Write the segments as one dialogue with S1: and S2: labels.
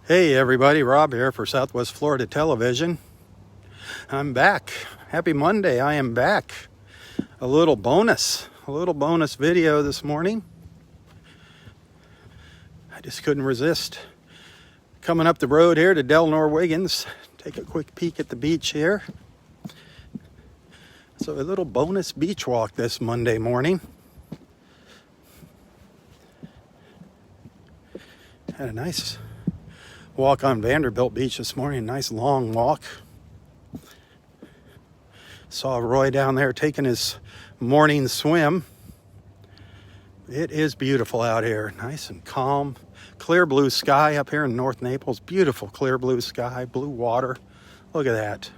S1: Hey everybody, Rob here for Southwest Florida Television. I'm back. Happy Monday, I am back. A little bonus video this morning. I just couldn't resist. Coming up the road here to Delnor-Wiggins, take a quick peek at the beach here. So a little bonus beach walk this Monday morning. Had a nice walk on Vanderbilt Beach this morning, nice long walk. Saw Roy down there taking his morning swim. It is beautiful out here, nice and calm. Clear blue sky up here in North Naples, beautiful clear blue sky, blue water. Look at that.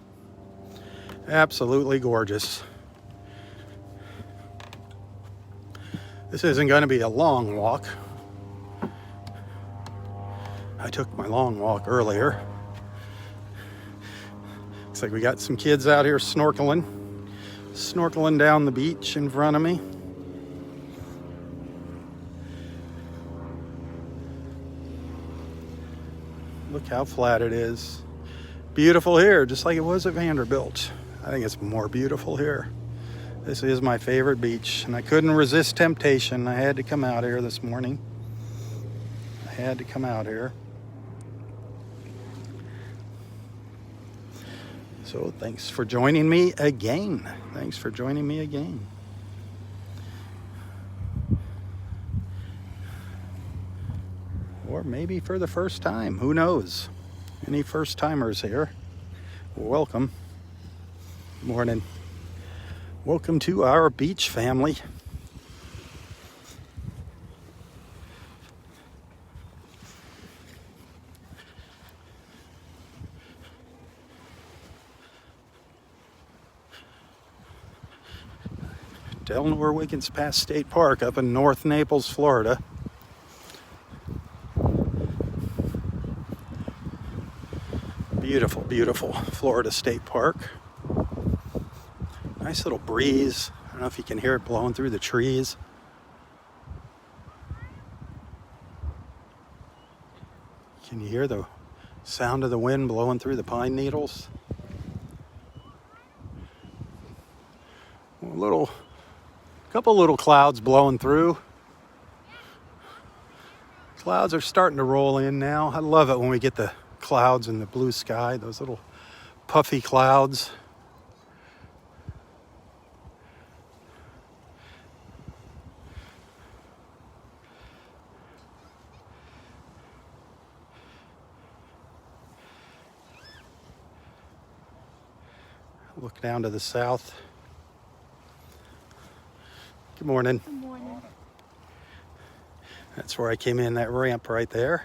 S1: Absolutely gorgeous. This isn't going to be a long walk. I took my long walk earlier. Looks like we got some kids out here snorkeling down the beach in front of me. Look how flat it is. Beautiful here, just like it was at Vanderbilt. I think it's more beautiful here. This is my favorite beach, and I couldn't resist temptation. I had to come out here this morning. I had to come out here. So thanks for joining me again. Or maybe for the first time, who knows? Any first timers here? Welcome. Morning. Welcome to our beach family. Delnor-Wiggins Pass State Park up in North Naples, Florida. Beautiful, beautiful Florida State Park. Nice little breeze. I don't know if you can hear it blowing through the trees. Can you hear the sound of the wind blowing through the pine needles? Couple little clouds blowing through. Clouds are starting to roll in now. I love it when we get the clouds in the blue sky, those little puffy clouds. Look down to the south. Good morning.
S2: Good morning.
S1: That's where I came in, that ramp right there.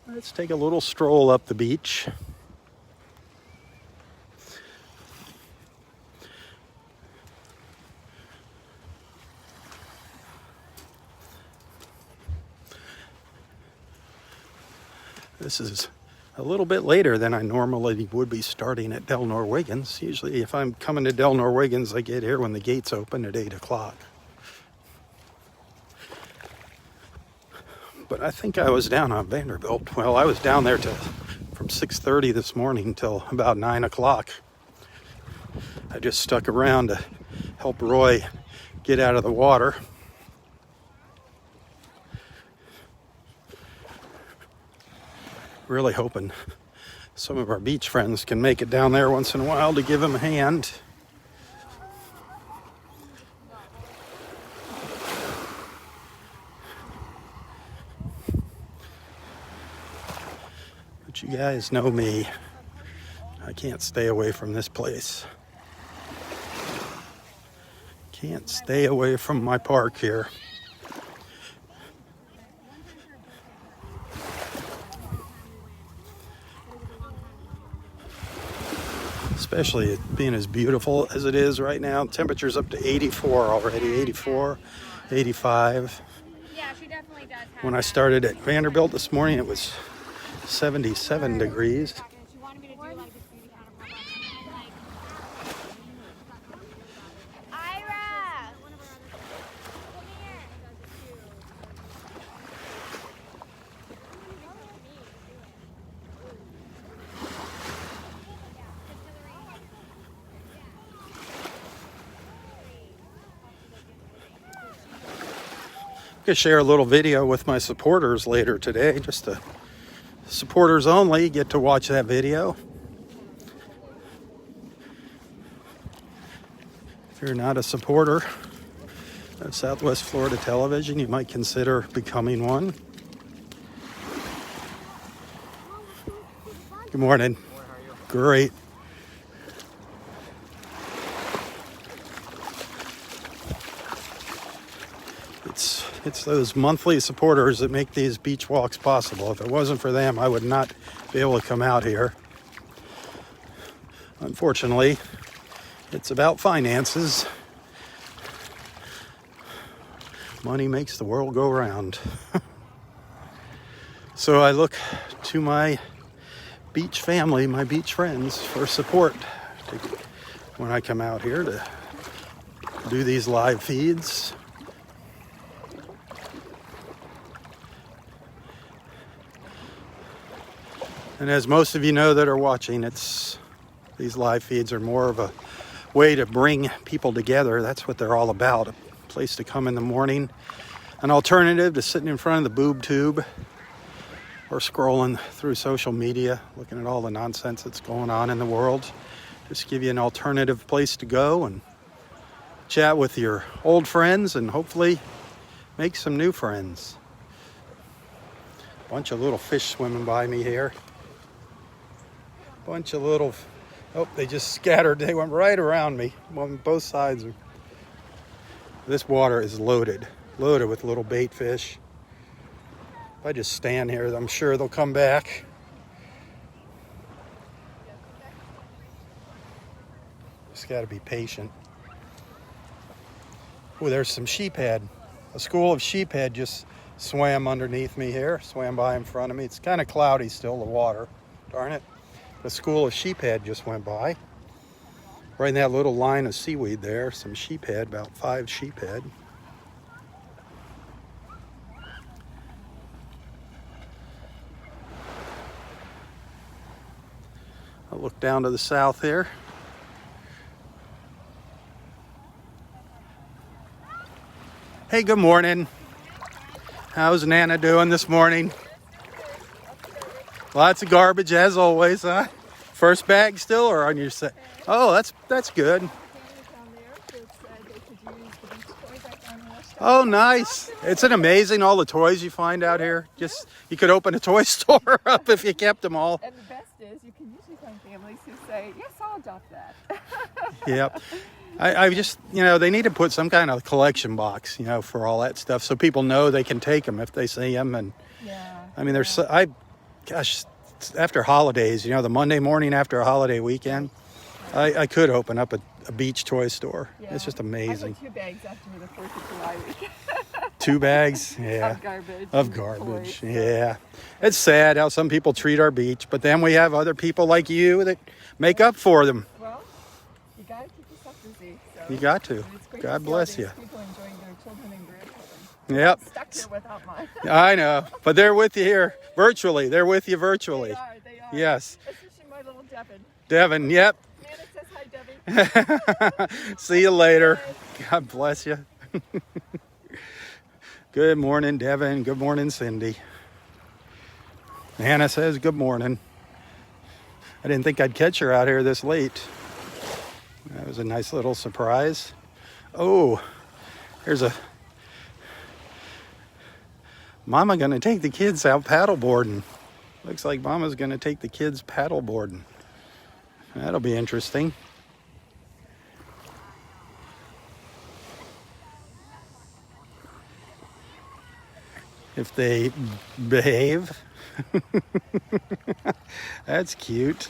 S1: Let's take a little stroll up the beach. This is a little bit later than I normally would be starting at Delnor-Wiggins. Usually if I'm coming to Delnor-Wiggins, I get here when the gates open at 8 o'clock. But I think I was down on Vanderbilt. Well, I was down there from 6:30 this morning till about 9 o'clock. I just stuck around to help Roy get out of the water. Really hoping some of our beach friends can make it down there once in a while to give him a hand. But you guys know me. I can't stay away from this place. Can't stay away from my park here. Especially it being as beautiful as it is right now. Temperature's up to 84 already, 84, 85.
S2: Yeah, she definitely does have
S1: When I started at Vanderbilt this morning, it was 77 degrees. I could share a little video with my supporters later today, just to supporters only get to watch that video. If you're not a supporter of Southwest Florida Television, you might consider becoming one. Good morning.
S2: How are you?
S1: Great. It's those monthly supporters that make these beach walks possible. If it wasn't for them, I would not be able to come out here. Unfortunately, it's about finances. Money makes the world go round. So I look to my beach family, my beach friends, for support when I come out here to do these live feeds. And as most of you know that are watching, these live feeds are more of a way to bring people together. That's what they're all about. A place to come in the morning, an alternative to sitting in front of the boob tube or scrolling through social media, looking at all the nonsense that's going on in the world. Just give you an alternative place to go and chat with your old friends and hopefully make some new friends. Bunch of little fish swimming by me here. Bunch of little, oh, they just scattered. They went right around me on both sides. This water is loaded with little bait fish. If I just stand here, I'm sure they'll come back. Just got to be patient. Oh, there's some sheephead. A school of sheephead just swam underneath me here, swam by in front of me. It's kind of cloudy still, the water. Darn it. A school of sheephead just went by. Right in that little line of seaweed there, some sheephead, about 5 sheephead. I'll look down to the south here. Hey, good morning. How's Nana doing this morning? Lots of garbage as always, huh? First bag still or on your set? Oh, that's good. Oh, nice. Isn't it amazing all the toys you find out here? Just you could open a toy store up if you kept them all.
S2: And the best is you can usually find families who say, yes, I'll adopt that.
S1: Yep. I just, they need to put some kind of collection box, for all that stuff so people know they can take them if they see them. And
S2: Yeah.
S1: I mean, gosh, after holidays, the Monday morning after a holiday weekend, I could open up a beach toy store.
S2: Yeah.
S1: It's just amazing.
S2: I got 2 bags after the 4th of July week.
S1: 2 bags, yeah.
S2: Of garbage.
S1: Toys, yeah. It's sad how some people treat our beach, but then we have other people like you that make up for them.
S2: Well, you got to keep yourself busy. So.
S1: You got to.
S2: It's great
S1: God
S2: to
S1: bless
S2: see all
S1: you.
S2: these people enjoying their children and grandchildren.
S1: Yep.
S2: I'm stuck here without mine.
S1: I know, but they're with you here virtually. They're with you virtually.
S2: They are.
S1: Yes.
S2: Especially my little Devin.
S1: Devin, yep.
S2: Nana says hi, Devin.
S1: See you later. God bless you. Good morning, Devin. Good morning, Cindy. Hannah says good morning. I didn't think I'd catch her out here this late. That was a nice little surprise. Oh, here's a Mama gonna take the kids out paddleboarding. Looks like Mama's gonna take the kids paddleboarding. That'll be interesting. If they behave. That's cute.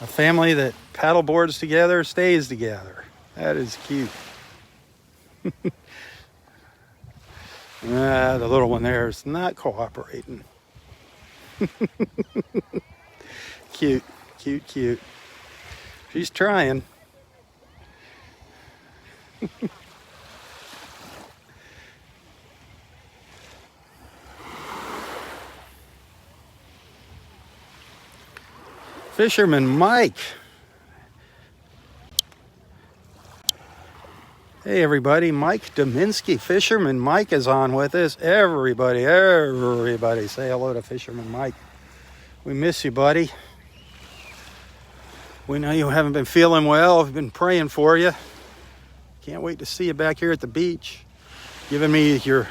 S1: A family that paddleboards together stays together. That is cute. The little one there is not cooperating. Cute, cute, cute. She's trying. Fisherman Mike. Hey everybody, Mike Dominski. Fisherman Mike is on with us. Everybody say hello to Fisherman Mike. We miss you, buddy. We know you haven't been feeling well. I've been praying for you. Can't wait to see you back here at the beach, giving me your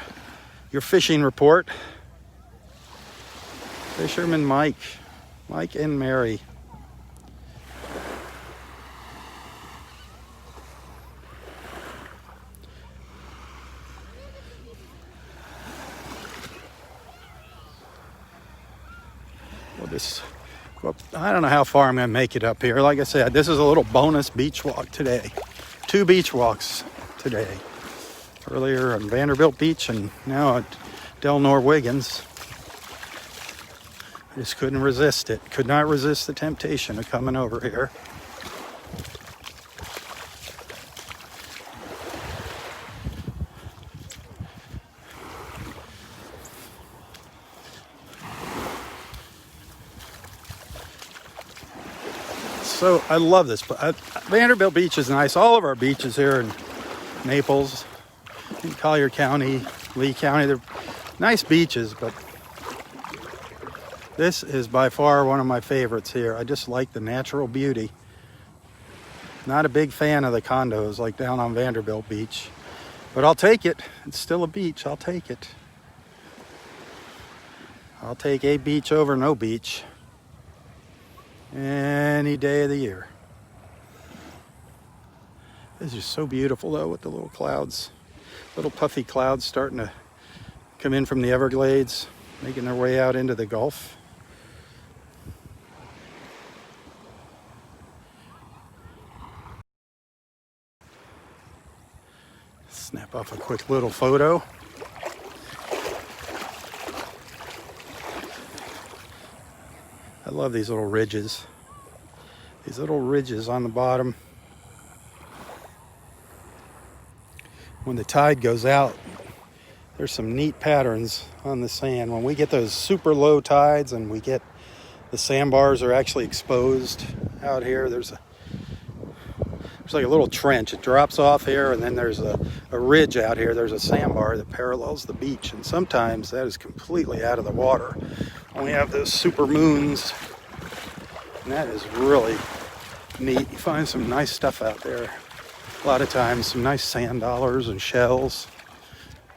S1: fishing report. Fisherman Mike and Mary. I don't know how far I'm going to make it up here. Like I said, this is a little bonus beach walk today. 2 beach walks today. Earlier on Vanderbilt Beach and now at Delnor-Wiggins. I just couldn't resist it. Could not resist the temptation of coming over here. So I love this, but Vanderbilt Beach is nice. All of our beaches here in Naples, in Collier County, Lee County, they're nice beaches, but this is by far one of my favorites here. I just like the natural beauty. Not a big fan of the condos like down on Vanderbilt Beach, but I'll take it. It's still a beach. I'll take it. I'll take a beach over no beach. Any day of the year. This is so beautiful though, with the little clouds, little puffy clouds starting to come in from the Everglades, making their way out into the Gulf. Snap off a quick little photo. I love these little ridges. These little ridges on the bottom. When the tide goes out, there's some neat patterns on the sand. When we get those super low tides and we get the sandbars are actually exposed out here, there's like a little trench. It drops off here and then there's a ridge out here. There's a sandbar that parallels the beach, and sometimes that is completely out of the water. When we have those super moons, and that is really neat. You find some nice stuff out there. A lot of times some nice sand dollars and shells.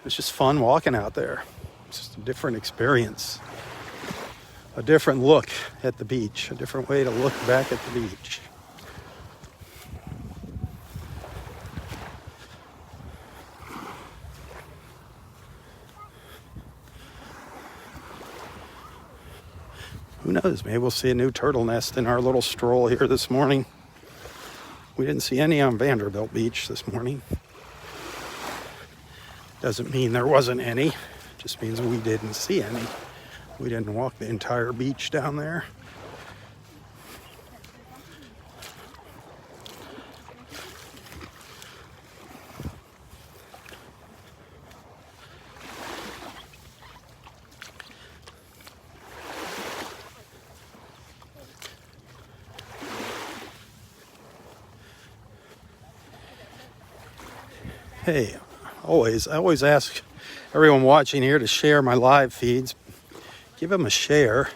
S1: It's just fun walking out there. It's just a different experience. A different look at the beach. A different way to look back at the beach. Who knows, maybe we'll see a new turtle nest in our little stroll here this morning. We didn't see any on Vanderbilt Beach this morning. Doesn't mean there wasn't any, it just means we didn't see any. We didn't walk the entire beach down there. Hey, I always ask everyone watching here to share my live feeds. Give them a share.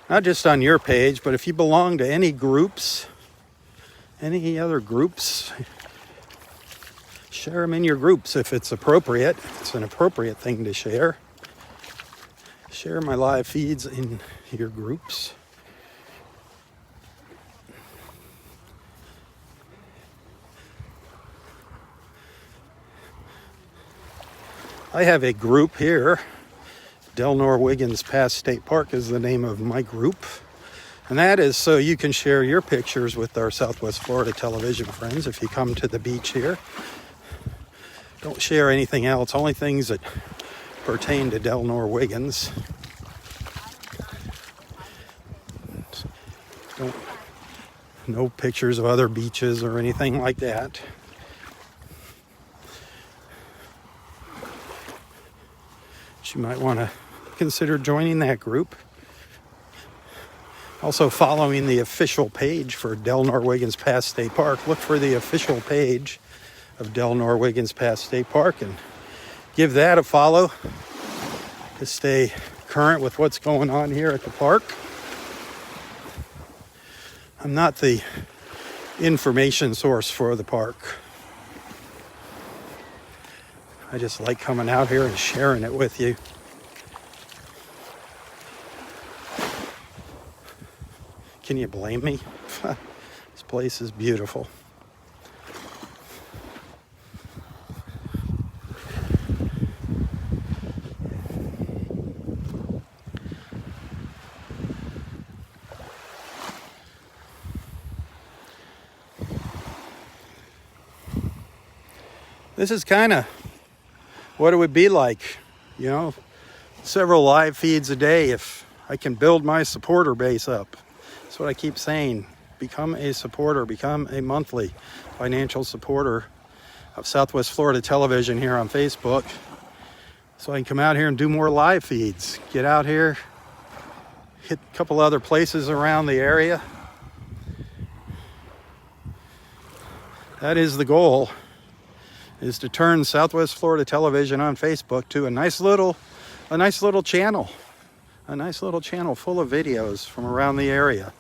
S1: Not just on your page, but if you belong to any groups, any other groups, share them in your groups if it's appropriate. If it's an appropriate thing to share. Share my live feeds in your groups. I have a group here. Delnor-Wiggins Pass State Park is the name of my group. And that is so you can share your pictures with our Southwest Florida television friends if you come to the beach here. Don't share anything else, only things that pertain to Delnor-Wiggins. No pictures of other beaches or anything like that. You might want to consider joining that group. Also following the official page for Delnor-Wiggins Pass State Park. Look for the official page of Delnor-Wiggins Pass State Park and give that a follow to stay current with what's going on here at the park. I'm not the information source for the park. I just like coming out here and sharing it with you. Can you blame me? This place is beautiful. This is kind of what it would be like, you know, several live feeds a day if I can build my supporter base up. That's what I keep saying. Become a supporter, become a monthly financial supporter of Southwest Florida Television here on Facebook. So I can come out here and do more live feeds. Get out here, hit a couple other places around the area. That is the goal, is to turn Southwest Florida Television on Facebook to a nice little channel. A nice little channel full of videos from around the area.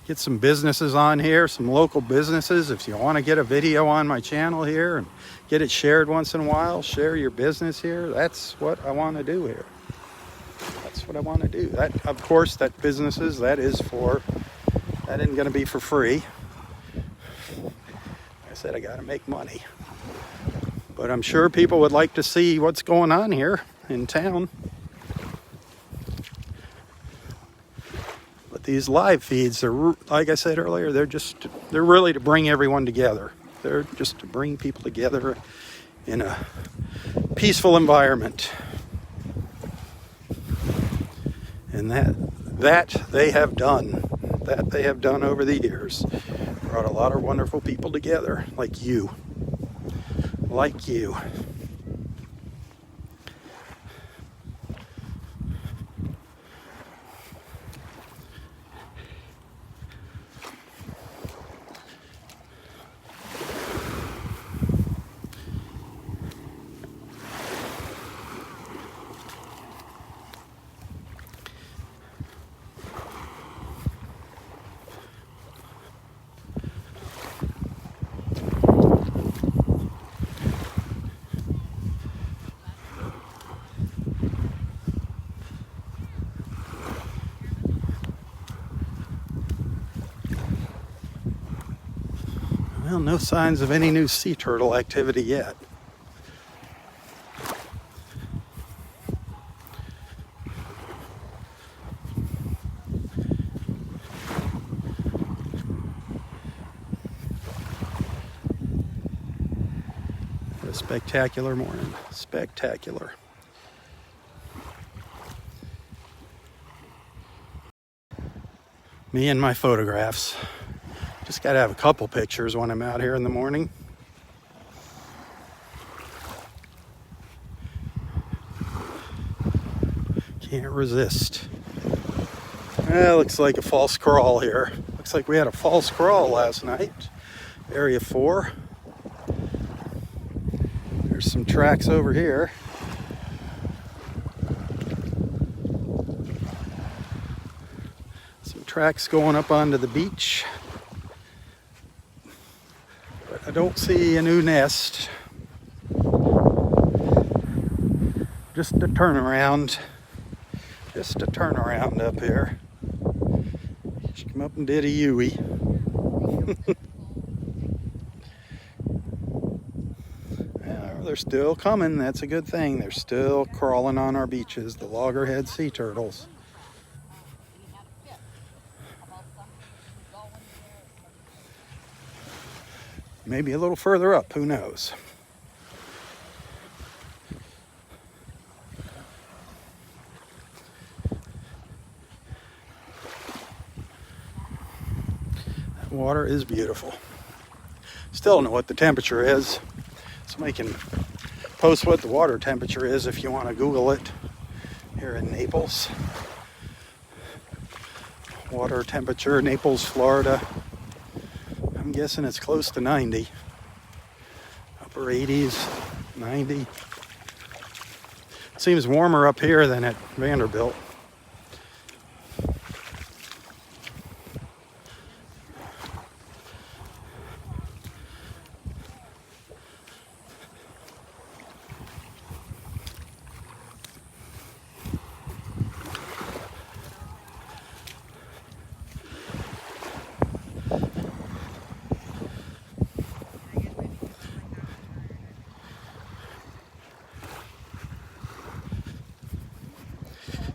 S1: Get some businesses on here, some local businesses. If you want to get a video on my channel here and get it shared once in a while, share your business here. That's what I want to do here. That's what I want to do. That, of course, that businesses, that isn't going to be for free. Like I said, I got to make money. But I'm sure people would like to see what's going on here in town. But these live feeds are, like I said earlier, they're really to bring everyone together. They're just to bring people together in a peaceful environment. And that they have done. That they have done over the years. Brought a lot of wonderful people together, like you. Like you. Well, no signs of any new sea turtle activity yet. What a spectacular morning. Spectacular. Me and my photographs. Just got to have a couple pictures when I'm out here in the morning. Can't resist. Looks like a false crawl here. Looks like we had a false crawl last night. Area 4. There's some tracks over here. Some tracks going up onto the beach. I don't see a new nest. Just a turnaround. Just a turnaround up here. She came up and did a Yui. They're still coming. That's a good thing. They're still crawling on our beaches, the loggerhead sea turtles. Maybe a little further up, who knows? That water is beautiful. Still don't know what the temperature is. Somebody can post what the water temperature is if you want to Google it here in Naples. Water temperature, Naples, Florida. I'm guessing it's close to 90. Upper 80s, 90. Seems warmer up here than at Vanderbilt.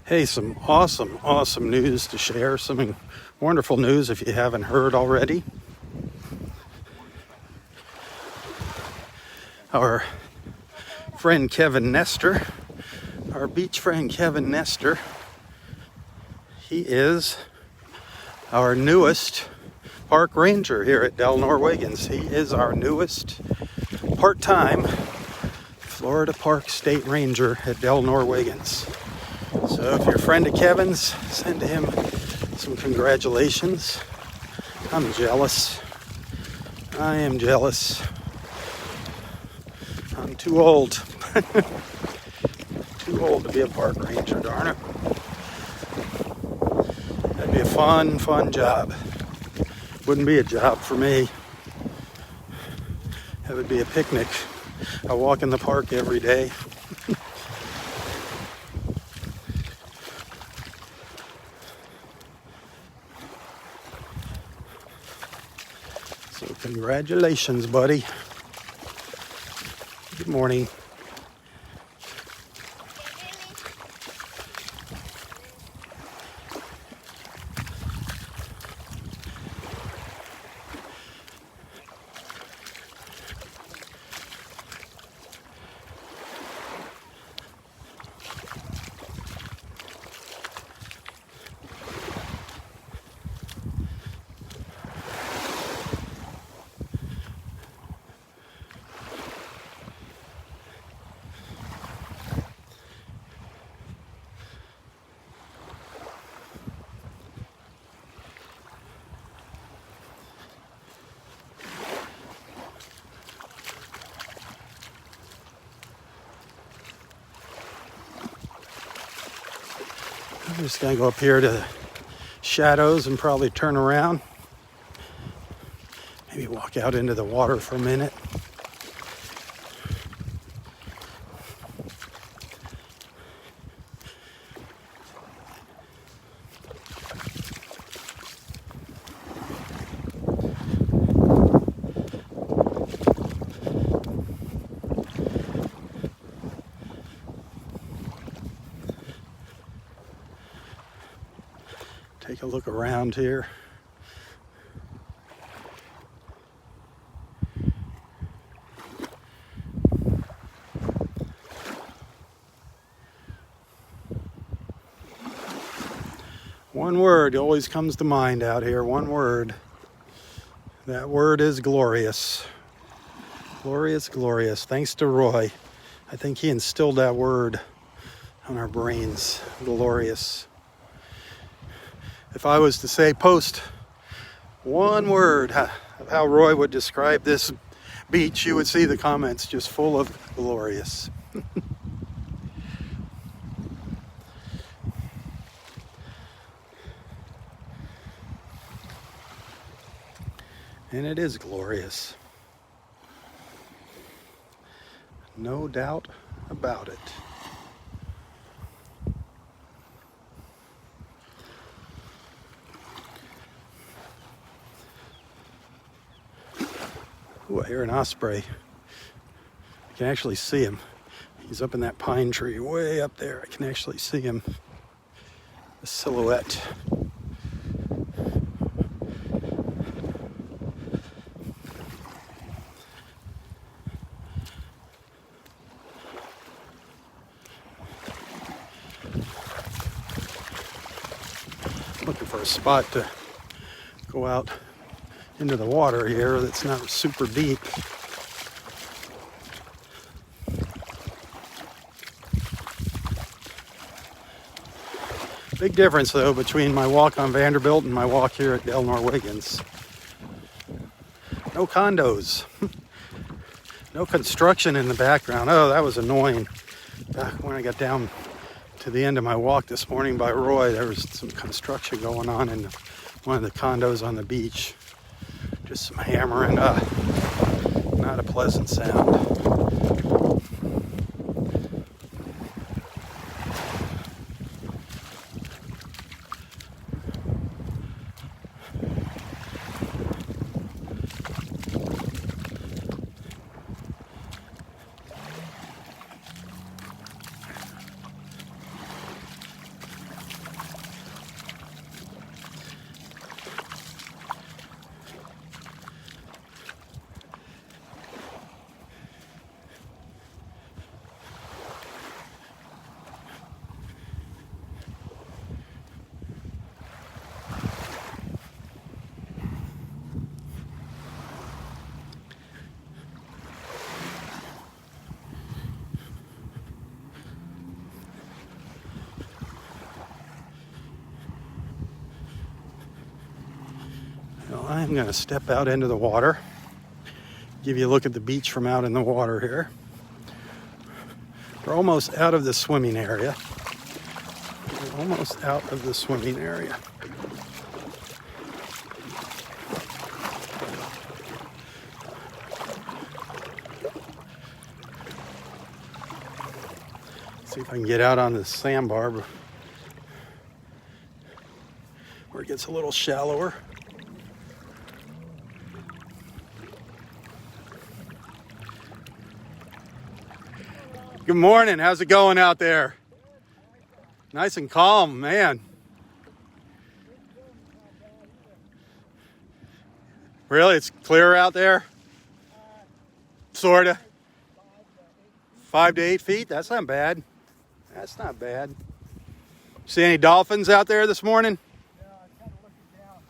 S1: Hey, some awesome news to share. Some wonderful news if you haven't heard already. Our friend Kevin Nestor, our beach friend Kevin Nestor, he is our newest park ranger here at Delnor-Wiggins. He is our newest part-time Florida Park State Ranger at Delnor-Wiggins. So if you're a friend of Kevin's, send him some congratulations. I'm jealous. I am jealous. I'm too old. Too old to be a park ranger, darn it. That'd be a fun job. Wouldn't be a job for me. That would be a picnic. I walk in the park every day. So congratulations, buddy. Good morning. I'm just gonna go up here to shadows and probably turn around. Maybe walk out into the water for a minute. Take a look around here. One word always comes to mind out here, one word. That word is glorious. Glorious, glorious. Thanks to Roy. I think he instilled that word on our brains. Glorious. If I was to say post one word of how Roy would describe this beach, you would see the comments just full of glorious. And it is glorious. No doubt about it. Ooh, I hear an osprey. I can actually see him. He's up in that pine tree way up there. I can actually see him. The silhouette. for a spot to go out into the water here that's not super deep. Big difference though between my walk on Vanderbilt and my walk here at Delnor-Wiggins. No condos. No construction in the background. Oh, that was annoying. Back when I got down to the end of my walk this morning by Roy, there was some construction going on in one of the condos on the beach. Just some hammering. Not a pleasant sound. Well, I'm going to step out into the water, give you a look at the beach from out in the water here. We're almost out of the swimming area. We're almost out of the swimming area. See if I can get out on this sandbar where it gets a little shallower. Good morning. How's it going out there? Nice and calm, man. Really? It's clear out there? Sorta. 5 to 8 feet? That's not bad. That's not bad. See any dolphins out there this morning?
S3: Yeah, I kind of looking down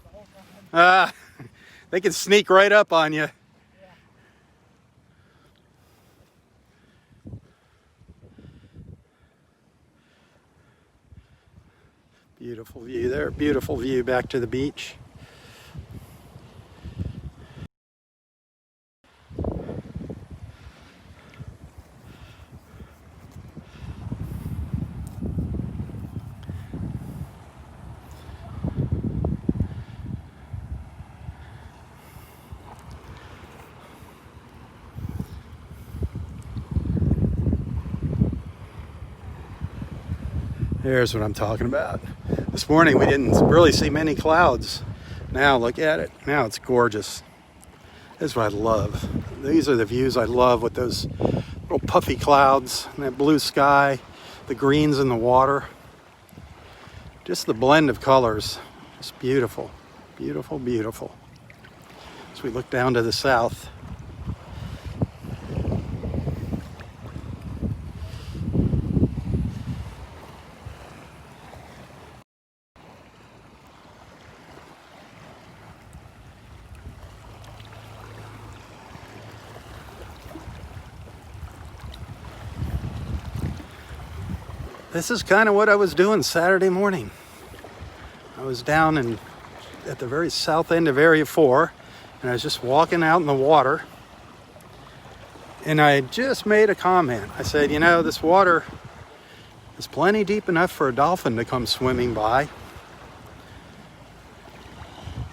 S3: the whole time.
S1: They can sneak right up on you. Beautiful view there. Beautiful view back to the beach. Here's what I'm talking about. This morning we didn't really see many clouds. Now look at it. Now it's gorgeous. This is what I love. These are the views I love, with those little puffy clouds and that blue sky, the greens in the water. Just the blend of colors. It's beautiful. Beautiful, beautiful. As we look down to the south. This is kind of what I was doing Saturday morning. I was down at the very south end of Area 4, and I was just walking out in the water, and I just made a comment. I said, you know, this water is plenty deep enough for a dolphin to come swimming by.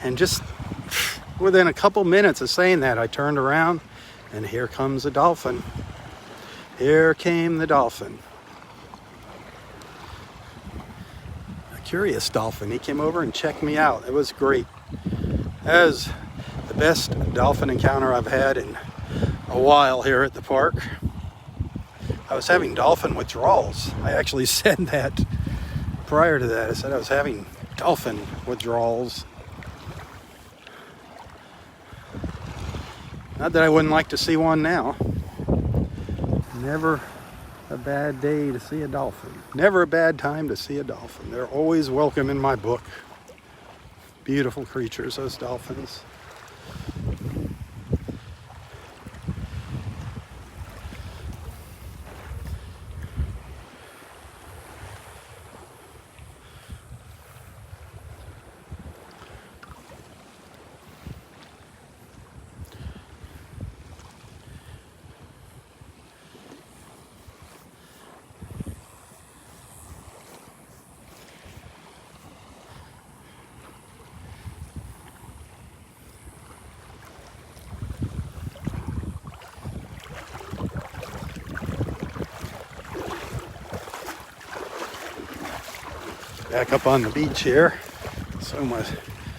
S1: And just within a couple minutes of saying that, I turned around, and here comes a dolphin. Here came the dolphin. Curious dolphin. He came over and checked me out. It was great. That was the best dolphin encounter I've had in a while here at the park. I was having dolphin withdrawals. I actually said that prior to that. I said I was having dolphin withdrawals. Not that I wouldn't like to see one now. Never a bad day to see a dolphin. Never a bad time to see a dolphin. They're always welcome in my book. Beautiful creatures, those dolphins. Back up on the beach here, so my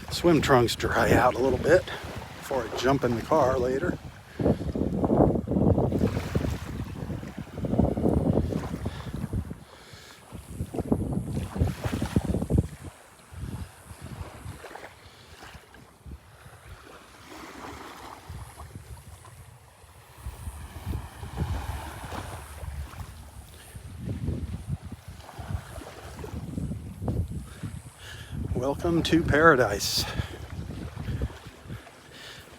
S1: swim trunks dry out a little bit before I jump in the car later. Welcome to paradise.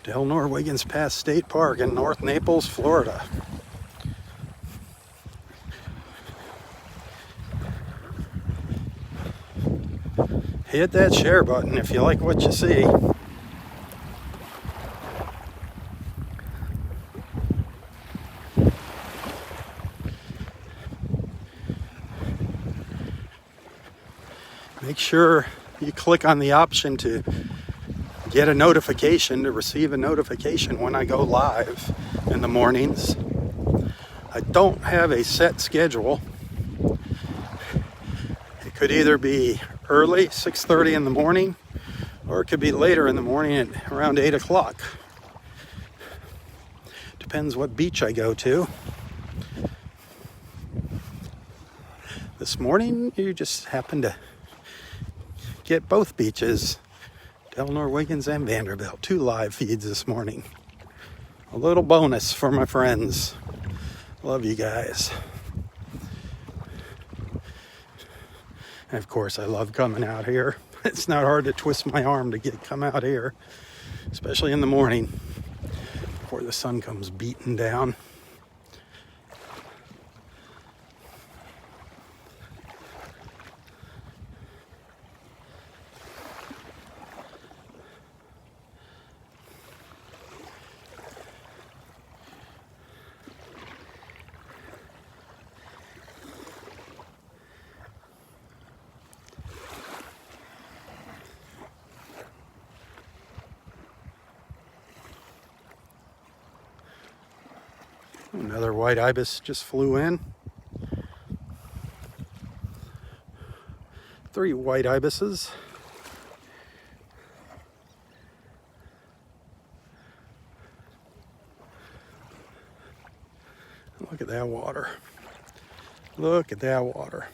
S1: Delnor-Wiggins Pass State Park in North Naples, Florida. Hit that share button if you like what you see. Make sure you click on the option to get a notification, to receive a notification when I go live in the mornings. I don't have a set schedule. It could either be early, 6:30 in the morning, or it could be later in the morning at around 8 o'clock. Depends what beach I go to. This morning, you just happen to get both beaches, Delnor-Wiggins and Vanderbilt. 2 live feeds this morning. A little bonus for my friends. Love you guys. And of course, I love coming out here. It's not hard to twist my arm to come out here, especially in the morning before the sun comes beating down. Another white ibis just flew in. 3 white ibises. Look at that water. Look at that water.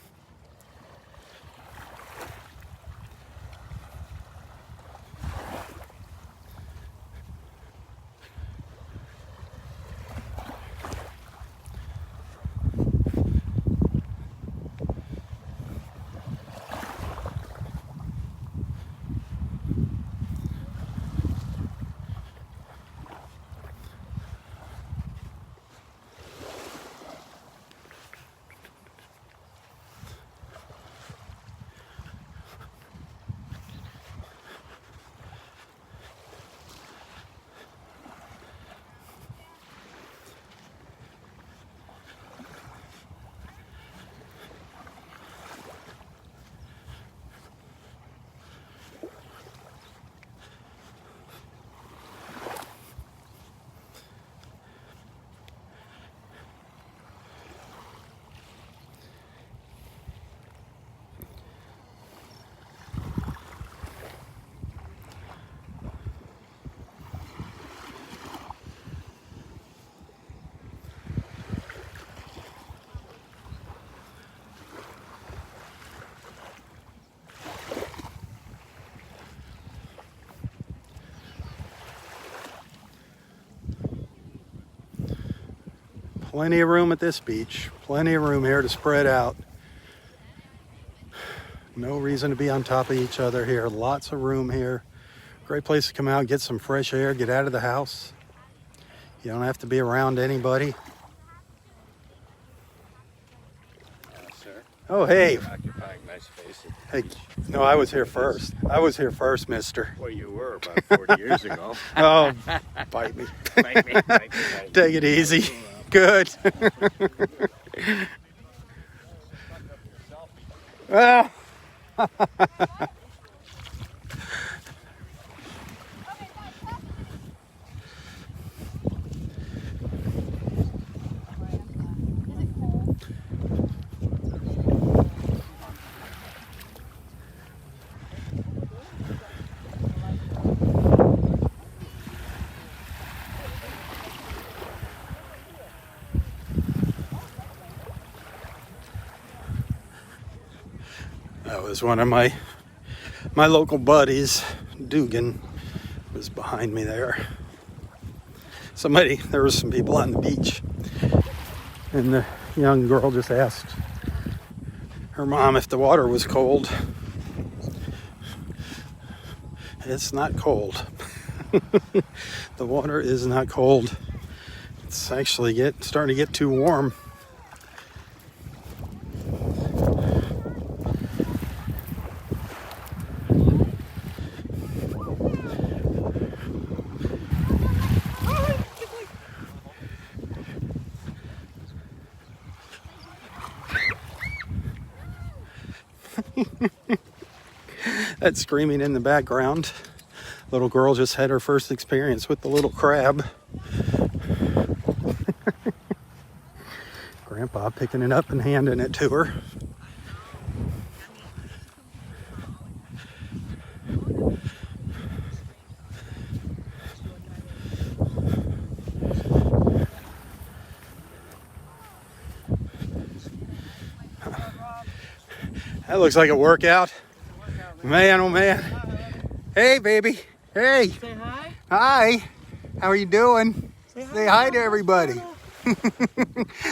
S1: Plenty of room at this beach. Plenty of room here to spread out. No reason to be on top of each other here. Lots of room here. Great place to come out, get some fresh air, get out of the house. You don't have to be around anybody.
S4: Sir.
S1: Oh, hey.
S4: Occupying my space.
S1: Hey, no, I was here first. I was here first, mister.
S4: Well, you were about 40 years ago.
S1: Oh, bite me.
S4: Bite me.
S1: Take it easy. Good. Well. That was one of my local buddies. Dugan was behind me there. There was some people on the beach, and the young girl just asked her mom if the water was cold. It's not cold. The water is not cold. It's actually starting to get too warm. That screaming in the background. Little girl just had her first experience with the little crab. Grandpa picking it up and handing it to her. That looks like a workout. Man, oh man. Hey, baby. Hey.
S3: Say hi.
S1: Hi. How are you doing? Say hi to everybody.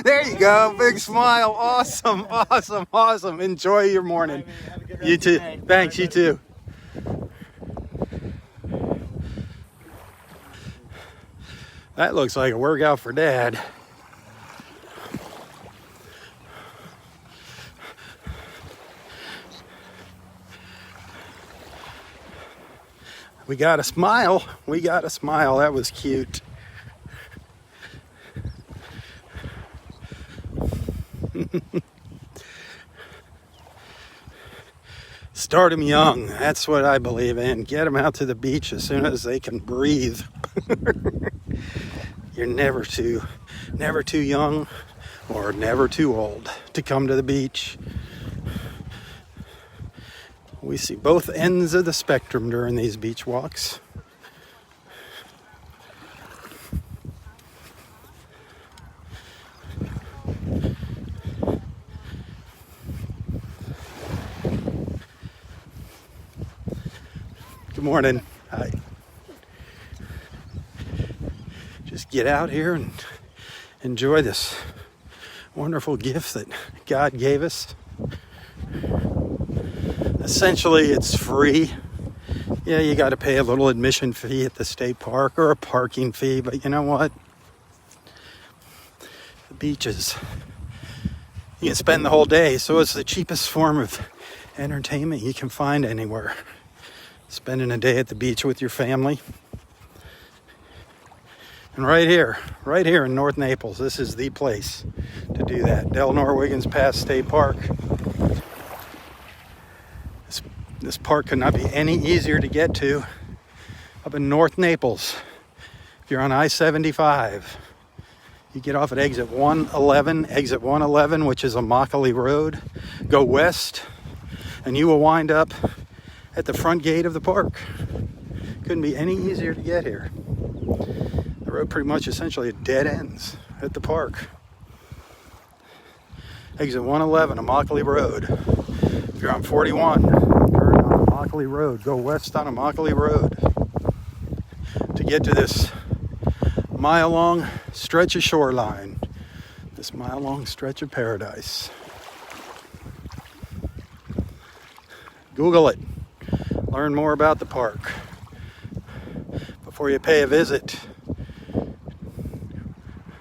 S1: There you go. Big smile. Awesome. Awesome. Awesome. Enjoy your morning.
S3: Have a good
S1: You
S3: rest of
S1: too.
S3: your day.
S1: Thanks. You too. That looks like a workout for Dad. We got a smile. We got a smile. That was cute. Start them young. That's what I believe in. Get them out to the beach as soon as they can breathe. You're never too young or never too old to come to the beach. We see both ends of the spectrum during these beach walks. Good morning. Hi. Just get out here and enjoy this wonderful gift that God gave us. Essentially, it's free. Yeah, you got to pay a little admission fee at the state park or a parking fee, but you know what? The beaches, you can spend the whole day, so it's the cheapest form of entertainment you can find anywhere. Spending a day at the beach with your family. And right here in North Naples, this is the place to do that. Delnor-Wiggins Pass State Park. This park could not be any easier to get to up in North Naples. If you're on I-75, you get off at exit 111, which is Immokalee Road. Go west, and you will wind up at the front gate of the park. Couldn't be any easier to get here. The road pretty much essentially dead ends at the park. Exit 111, Immokalee Road. If you're on 41, turn on Immokalee Road. Go west on Immokalee Road to get to this mile-long stretch of shoreline This mile-long stretch of paradise. Google it. Learn more about the park before you pay a visit.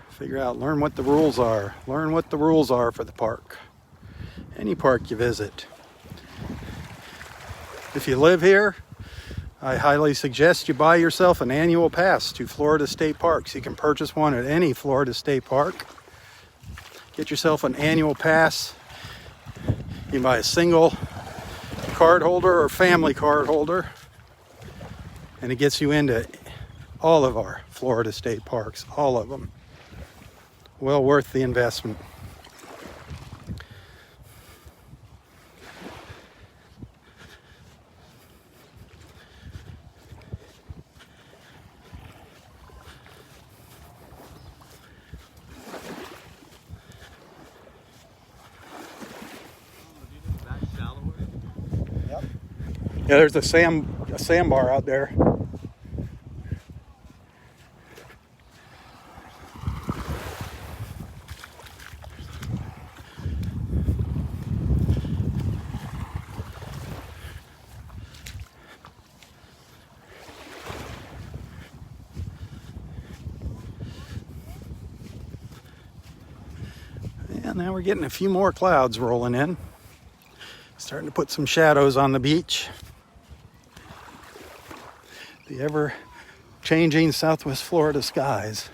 S1: Figure out, learn what the rules are. Learn what the rules are for the park. Any park you visit. If you live here, I highly suggest you buy yourself an annual pass to Florida State Parks. You can purchase one at any Florida State Park. Get yourself an annual pass. You can buy a single card holder or family card holder, and it gets you into all of our Florida State Parks, all of them. Well worth the investment. Yeah, there's a sandbar out there. And now we're getting a few more clouds rolling in. Starting to put some shadows on the beach. The ever-changing Southwest Florida skies.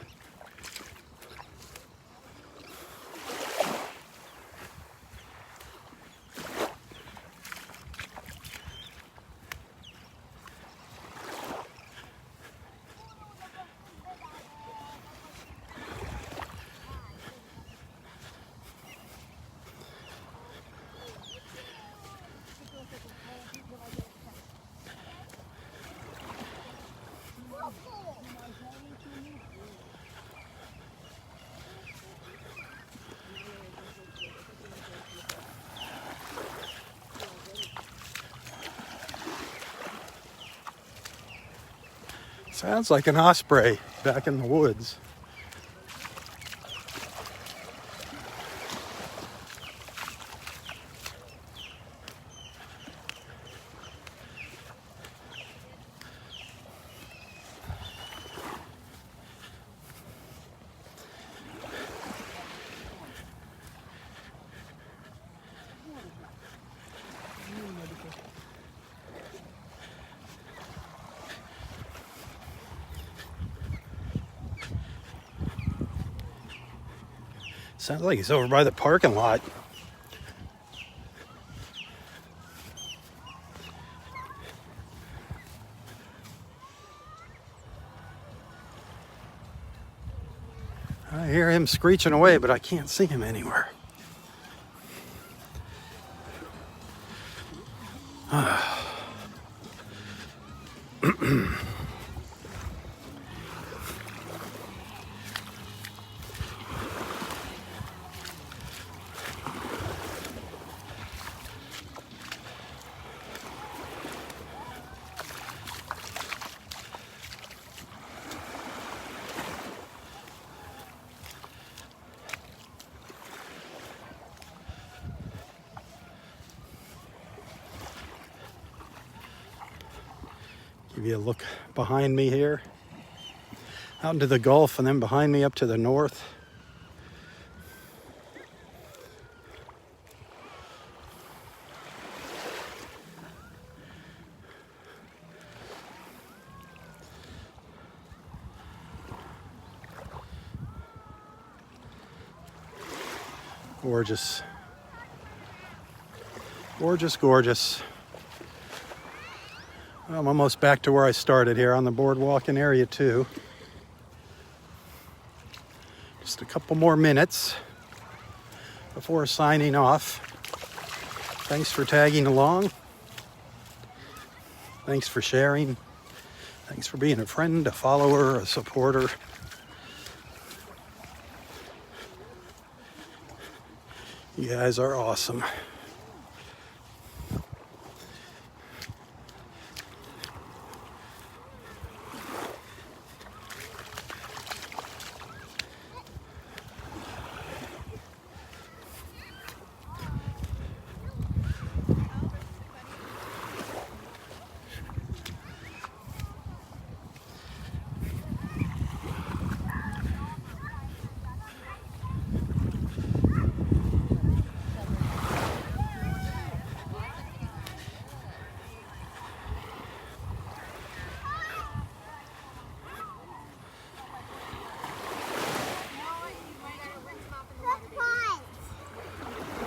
S1: Sounds like an osprey back in the woods. Sounds like he's over by the parking lot. I hear him screeching away, but I can't see him anywhere. Give you a look behind me here, out into the Gulf, and then behind me up to the north. Gorgeous. Gorgeous, gorgeous. I'm almost back to where I started here on the boardwalk in Area 2. Just a couple more minutes before signing off. Thanks for tagging along. Thanks for sharing. Thanks for being a friend, a follower, a supporter. You guys are awesome.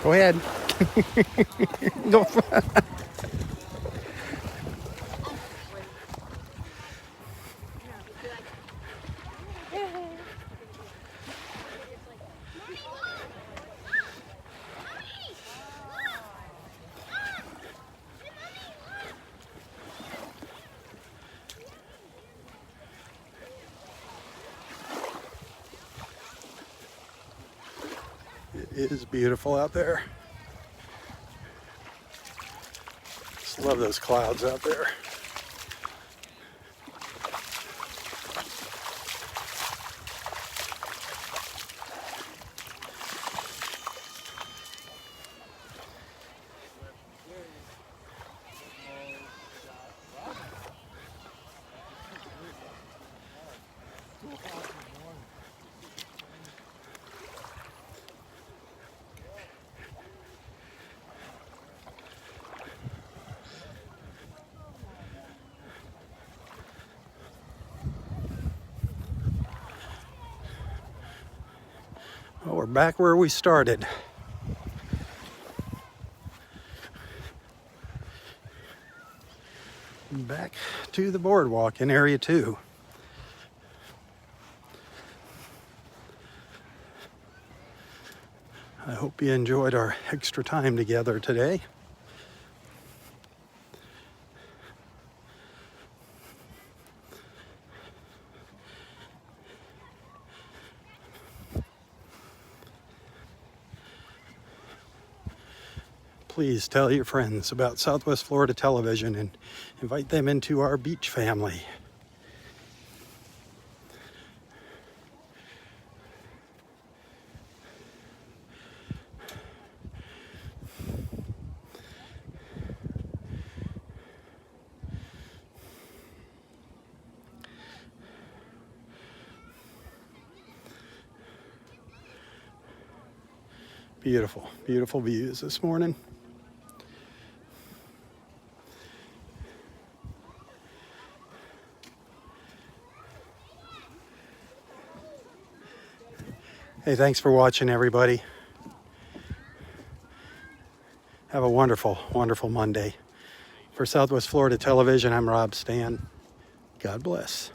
S1: Go ahead. Go. It is beautiful out there. Just love those clouds out there. Well, we're back where we started. Back to the boardwalk in Area 2. I hope you enjoyed our extra time together today. Please tell your friends about Southwest Florida Television and invite them into our beach family. Beautiful, beautiful views this morning. Hey, thanks for watching, everybody. Have a wonderful, wonderful Monday. For Southwest Florida Television, I'm Robb Stan. God bless.